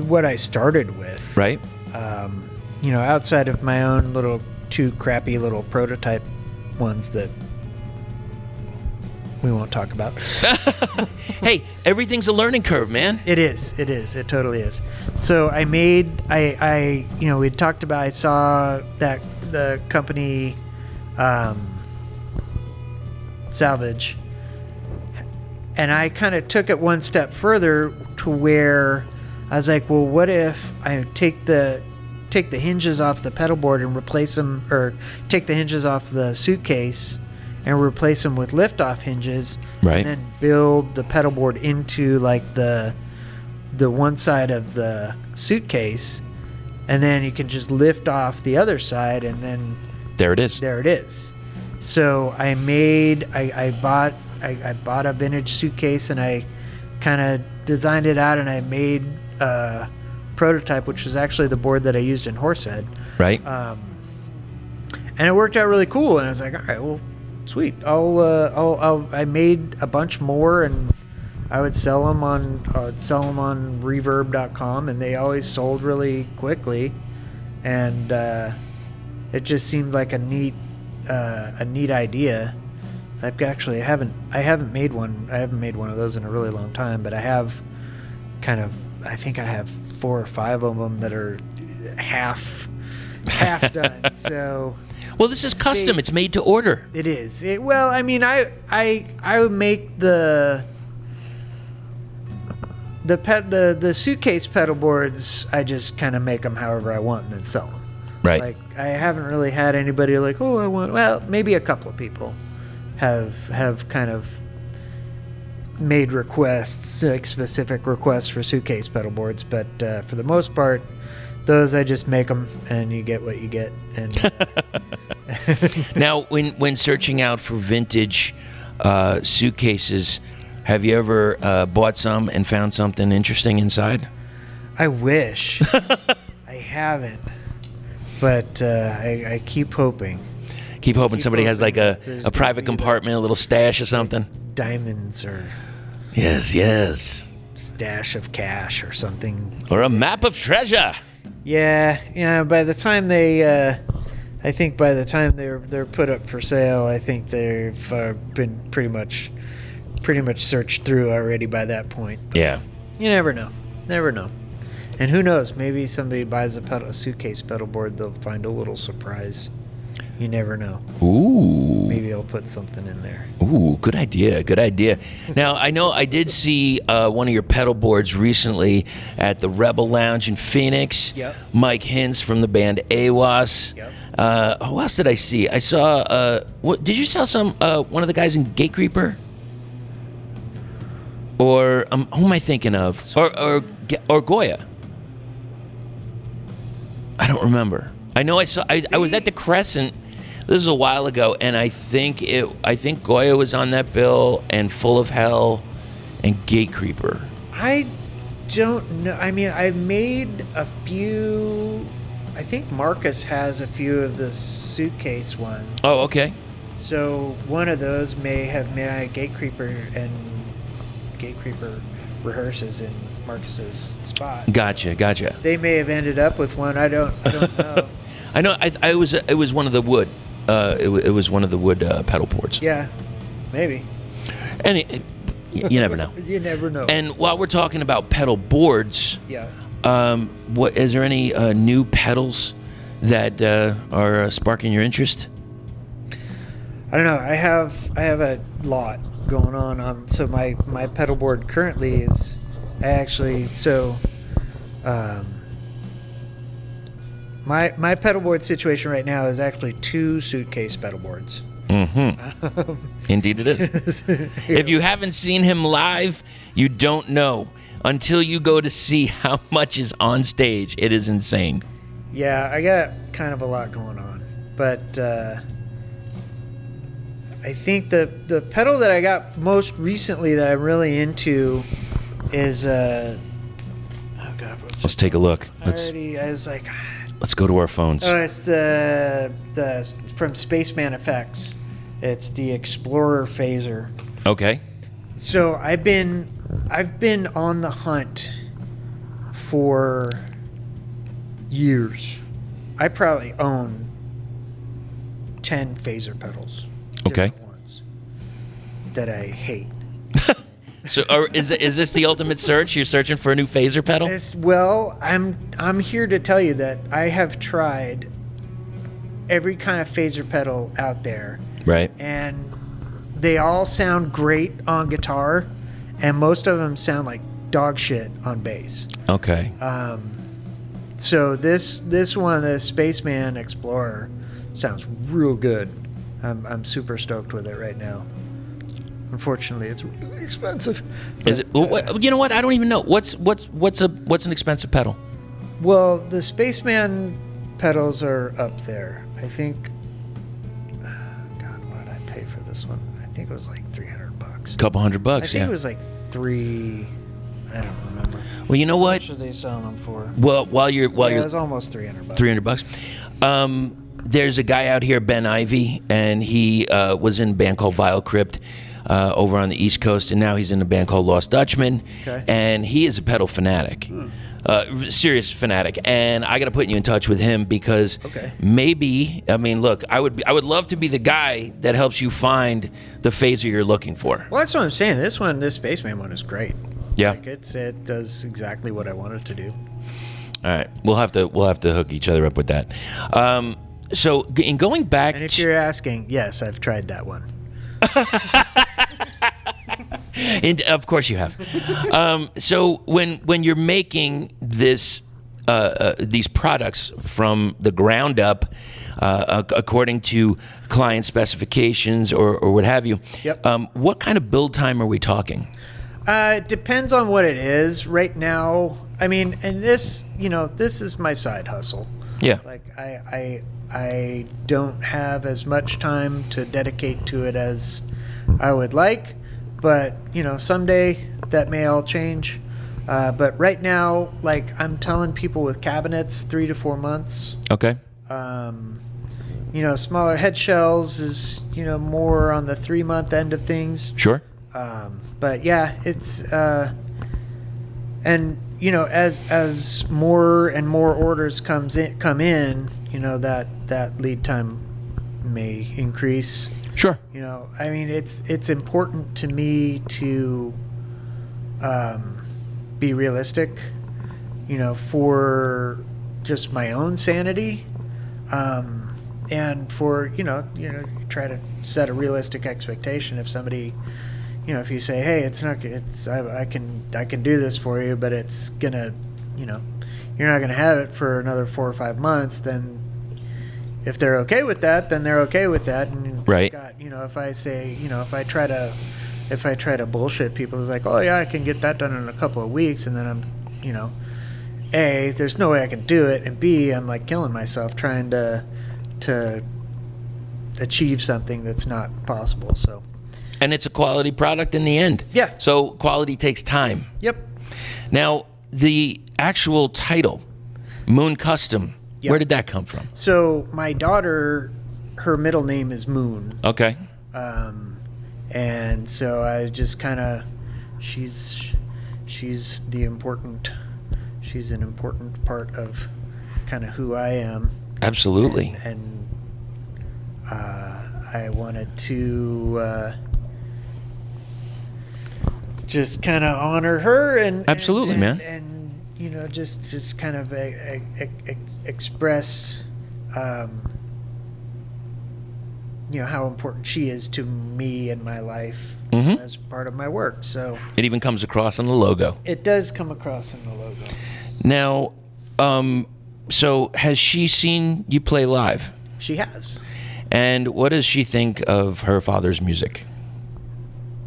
what I started with. Right. Outside of my own little 2 crappy little prototype ones that we won't talk about. Hey, everything's a learning curve, man. It is. It totally is. So we talked about, I saw that the company Salvage, and I kind of took it one step further to where I was like, well, what if I take the hinges off the pedal board and replace them, or take the hinges off the suitcase and replace them with lift-off hinges, right? And then build the pedal board into like the one side of the suitcase, and then you can just lift off the other side, and then there it is. There it is. So I bought a vintage suitcase, and I kind of designed it out, and I made a prototype, which was actually the board that I used in Horsehead. Right. And it worked out really cool, and I was like, all right, well, sweet. I made a bunch more, and I would sell them on reverb.com, and they always sold really quickly, and it just seemed like a neat idea. I haven't made one of those in a really long time, but I have I think I have 4 or 5 of them that are half done. So, well, this is custom. It's made to order. It is. I would make the suitcase pedal boards. I just kind of make them however I want and then sell them. Right. Like, I haven't really had anybody like, oh, I want. Well, maybe a couple of people have kind of made requests, like specific requests for suitcase pedal boards, but for the most part, those I just make them, and you get what you get. And now, when searching out for vintage suitcases, Have you ever bought some and found something interesting inside? I wish. I haven't. But I keep hoping. Keep hoping somebody has like a there's private gonna be compartment, a little stash or something. Diamonds or Yes. stash of cash or something. Or a map of treasure. Yeah. By the time they're put up for sale, I think they've been pretty much searched through already by that point. Yeah. You never know. And who knows? Maybe somebody buys a suitcase pedal board, they'll find a little surprise. You never know. Ooh. Maybe I'll put something in there. Ooh, good idea. Now, I know I did see one of your pedal boards recently at the Rebel Lounge in Phoenix. Yep. Mike Hintz from the band AWAS. Yep. Who else did I see? I saw, did you sell one of the guys in Gatecreeper? Or, who am I thinking of? Or Goya? I don't remember. I know I was at the Crescent. This is a while ago, and I think Goya was on that bill, and Full of Hell, and Gatecreeper. I don't know. I mean, I've made a few. I think Marcus has a few of the suitcase ones. Oh, okay. So one of those may have made Gatecreeper, and Gatecreeper rehearses in Marcus's spot. Gotcha. They may have ended up with one. I don't know. I know. It was one of the wood. It was one of the wood pedal boards. Yeah, maybe. And you never know. You never know. And while we're talking about pedal boards, yeah. What is there any new pedals that are sparking your interest? I don't know. I have a lot going on. So my pedal board currently is my pedal board situation right now is actually 2 suitcase pedal boards. Mm-hmm. Indeed it is. If you haven't seen him live, you don't know. Until you go to see how much is on stage, it is insane. Yeah, I got kind of a lot going on. But I think the pedal that I got most recently that I'm really into is Let's take a look. Let's go to our phones. Oh, it's the from Spaceman Effects. It's the Explorer Phaser. Okay. So I've been on the hunt for years. I probably own 10 phaser pedals. Okay. Different ones that I hate. So, is this the ultimate search? You're searching for a new phaser pedal? Well, I'm here to tell you that I have tried every kind of phaser pedal out there. Right. And they all sound great on guitar, and most of them sound like dog shit on bass. Okay. So this one, the Spaceman Explorer, sounds real good. I'm super stoked with it right now. Unfortunately, it's really expensive. Is it? Well, you know what? I don't even know. What's an expensive pedal? Well, the Spaceman pedals are up there. I think. God, what did I pay for this one? I think it was like $300. Couple $100. I think it was like $3. I don't remember. Well, you know what? How much are they selling them for? Well, while you're it was almost $300. $300. There's a guy out here, Ben Ivy, and he was in a band called Vile Crypt over on the East Coast, and now he's in a band called Lost Dutchman. Okay. And he is a pedal fanatic, serious fanatic. And I got to put you in touch with him because maybe, I mean, look, I would love to be the guy that helps you find the phaser you're looking for. Well, that's what I'm saying. This Spaceman one is great. Yeah, like it does exactly what I want it to do. All right, we'll have to hook each other up with that. So in going back, and if you're asking, yes, I've tried that one. And of course you have. So when you're making these products from the ground up, according to client specifications or what have you, what kind of build time are we talking? It depends on what it is. Right now, I mean, and this is my side hustle. Yeah. Like I don't have as much time to dedicate to it as I would like, but someday that may all change. But right now, like I'm telling people with cabinets, 3 to 4 months. Okay. Smaller head shells is more on the 3-month end of things. Sure. But yeah, it's and as more and more orders come in, that lead time may increase. Sure. I mean, it's important to me to be realistic, for just my own sanity, and for try to set a realistic expectation. If somebody, if you say, hey, I can do this for you, but it's gonna, you're not gonna have it for another 4 or 5 months, then if they're okay with that, then they're okay with that. And right. If I say, if I try to bullshit people, it's like, oh yeah, I can get that done in a couple of weeks, and then I'm, A, there's no way I can do it, and B, I'm like killing myself trying to achieve something that's not possible. So. And it's a quality product in the end. Yeah. So quality takes time. Yep. Now, the actual title, Moon Custom, yep. Where did that come from? So my daughter, her middle name is Moon. Okay. And so I just kind of, she's an important part of kind of who I am. Absolutely. And I wanted to just kind of honor her and absolutely, man. And just kind of express how important she is to me and my life as part of my work. So it even comes across in the logo. It does come across in the logo. Now, so has she seen you play live? She has. And what does she think of her father's music?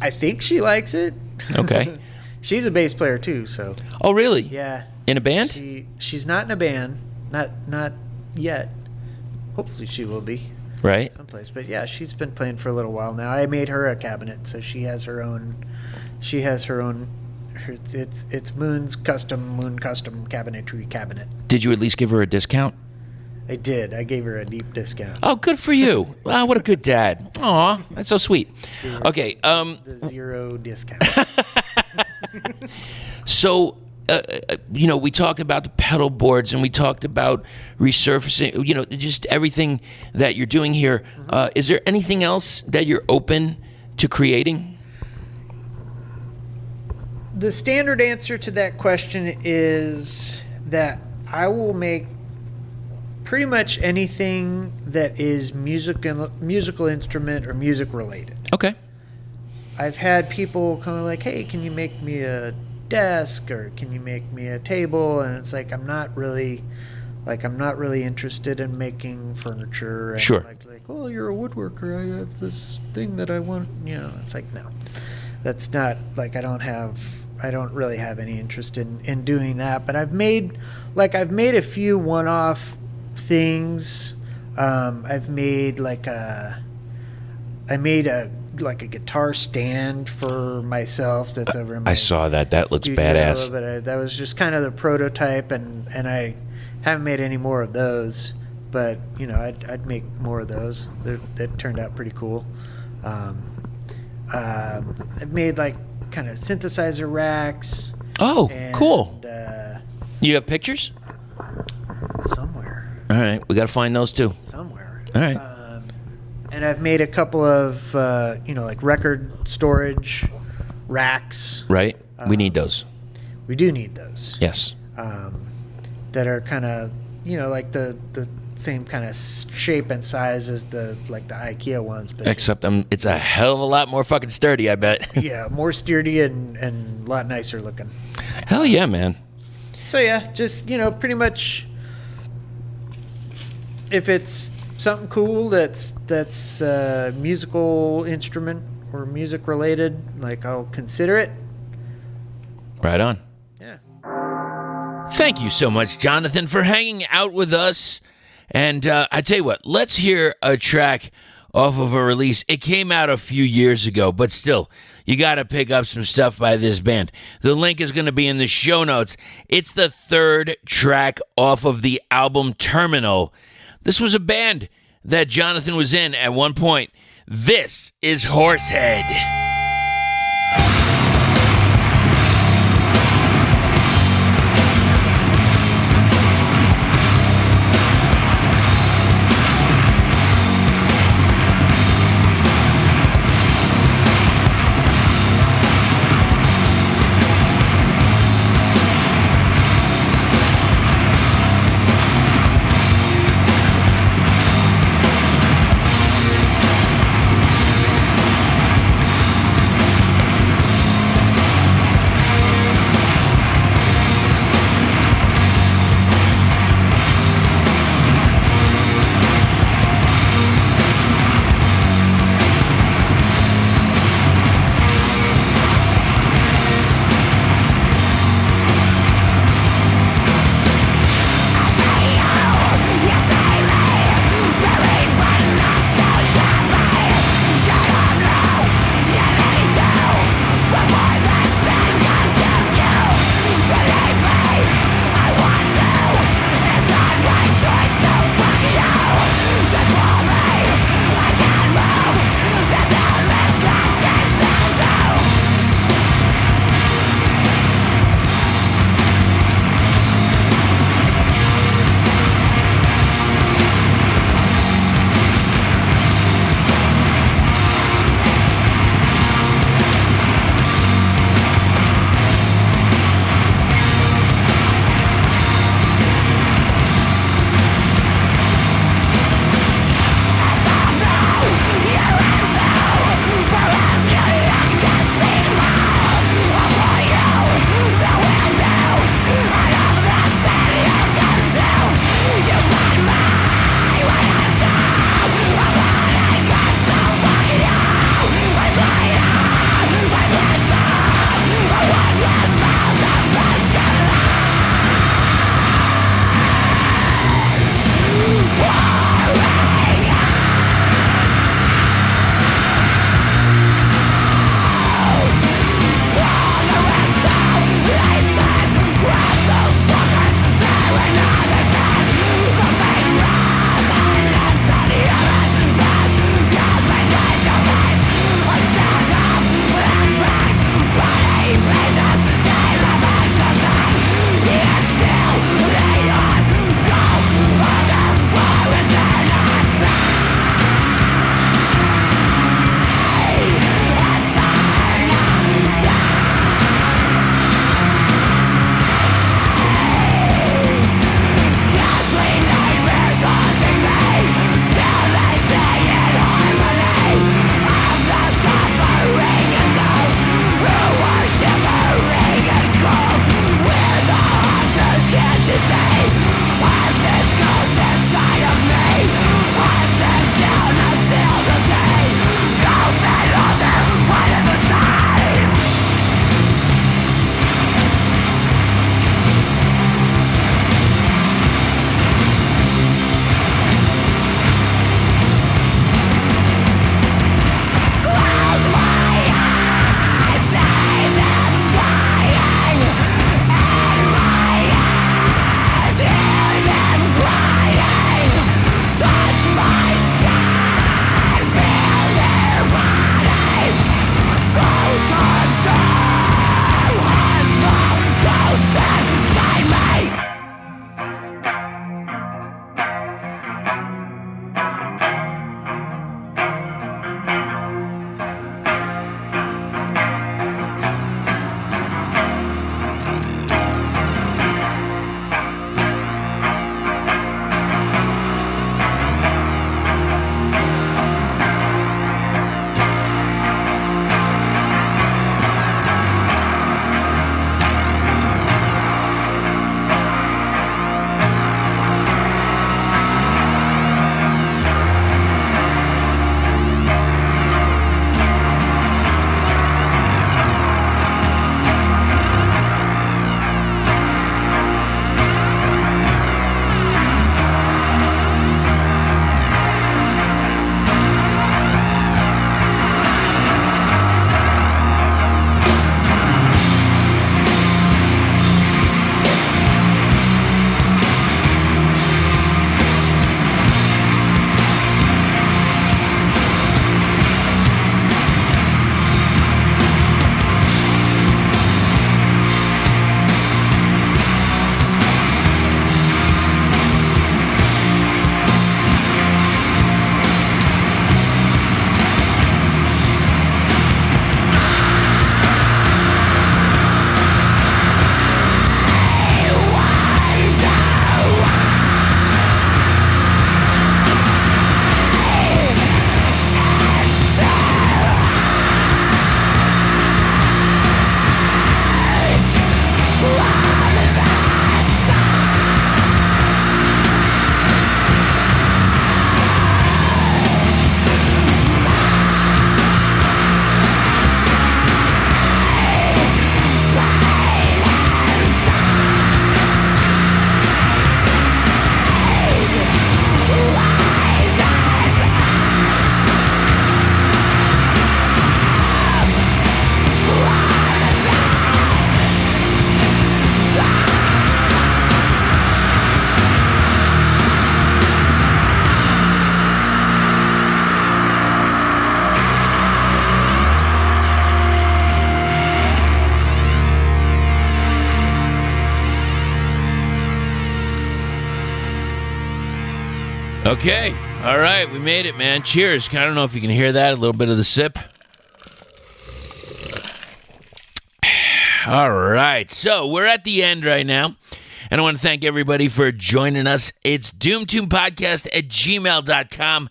I think she likes it. Okay. She's a bass player too, so. Oh, really? Yeah. In a band? She's not in a band, not yet. Hopefully she will be. Right. Someplace, but yeah, she's been playing for a little while now. I made her a cabinet, so she has her own. It's Moon Custom Cabinetry cabinet. Did you at least give her a discount? I did. I gave her a deep discount. Oh, good for you. Wow, what a good dad. Aw, that's so sweet. Okay. The 0 discount. So, we talked about the pedal boards and we talked about resurfacing, just everything that you're doing here. Is there anything else that you're open to creating? The standard answer to that question is that I will make pretty much anything that is musical instrument or music related. Okay. I've had people come like, hey, can you make me a desk or can you make me a table? And it's like I'm not really interested in making furniture. And sure. Like, oh, you're a woodworker. I have this thing that I want. It's like, no, that's not like I don't really have any interest in doing that. But I've made a few one-off things. I've made a guitar stand for myself that's over in my I saw that. That looks studio, badass. But that was just kind of the prototype, and I haven't made any more of those. But I'd make more of those. That turned out pretty cool. I've made kind of synthesizer racks. Oh, and, cool. You have pictures? Somewhere. All right, we got to find those too. Somewhere. All right. And I've made a couple of, record storage racks. Right. We need those. We do need those. Yes. That are kind of, the same kind of shape and size as the IKEA ones. But Except it's a hell of a lot more fucking sturdy, I bet. Yeah, more sturdy and a lot nicer looking. Hell yeah, man. So yeah, just, pretty much if it's something cool that's musical instrument or music related, I'll consider it. Right on. Yeah. Thank you so much, Jonathan, for hanging out with us. And I tell you what, let's hear a track off of a release. It came out a few years ago, but still, you got to pick up some stuff by this band. The link is going to be in the show notes. It's the third track off of the album Terminal. This was a band that Jonathan was in at one point. This is Horsehead. Okay. All right. We made it, man. Cheers. I don't know if you can hear that. A little bit of the sip. All right. So we're at the end right now. And I want to thank everybody for joining us. It's doomtombpodcast@gmail.com.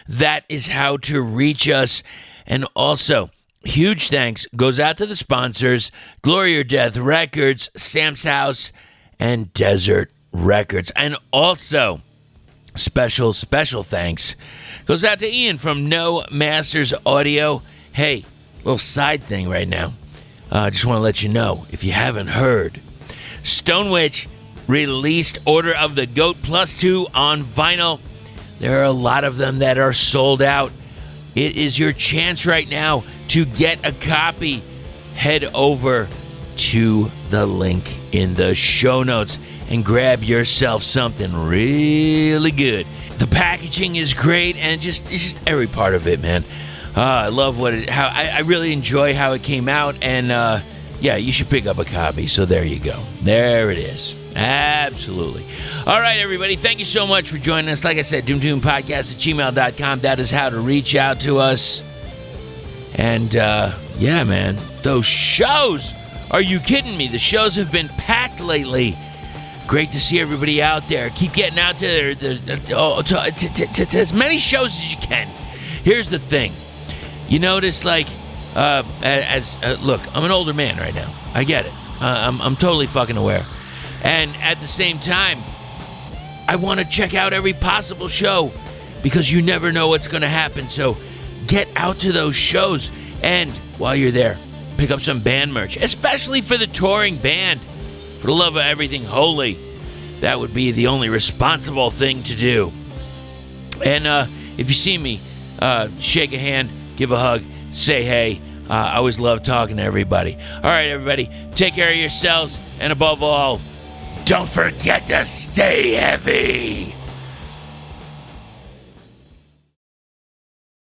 That is how to reach us. And also, huge thanks goes out to the sponsors, Glory or Death Records, Sam's House, and Desert Records. And also, special thanks goes out to Ian from No Masters Audio. Hey, little side thing right now. Just want to let you know, if you haven't heard, Stone Witch released Order of the Goat +2 on vinyl. There are a lot of them that are sold out. It is your chance right now to get a copy. Head over to the link in the show notes and grab yourself something really good. The packaging is great, and it's just every part of it, man. I love I really enjoy how it came out, and yeah, you should pick up a copy. So there you go. There it is. Absolutely. All right, everybody. Thank you so much for joining us. Like I said, doomtombpodcast@gmail.com. That is how to reach out to us. And yeah, man, those shows. Are you kidding me? The shows have been packed lately. Great to see everybody out there. Keep getting out to as many shows as you can. Here's the thing. You notice, like, look, I'm an older man right now. I get it. I'm totally fucking aware. And at the same time, I want to check out every possible show because you never know what's going to happen. So get out to those shows, and while you're there, pick up some band merch, especially for the touring band. For the love of everything holy, that would be the only responsible thing to do. And if you see me, shake a hand, give a hug, say hey. I always love talking to everybody. All right, everybody, take care of yourselves, and above all, don't forget to stay heavy.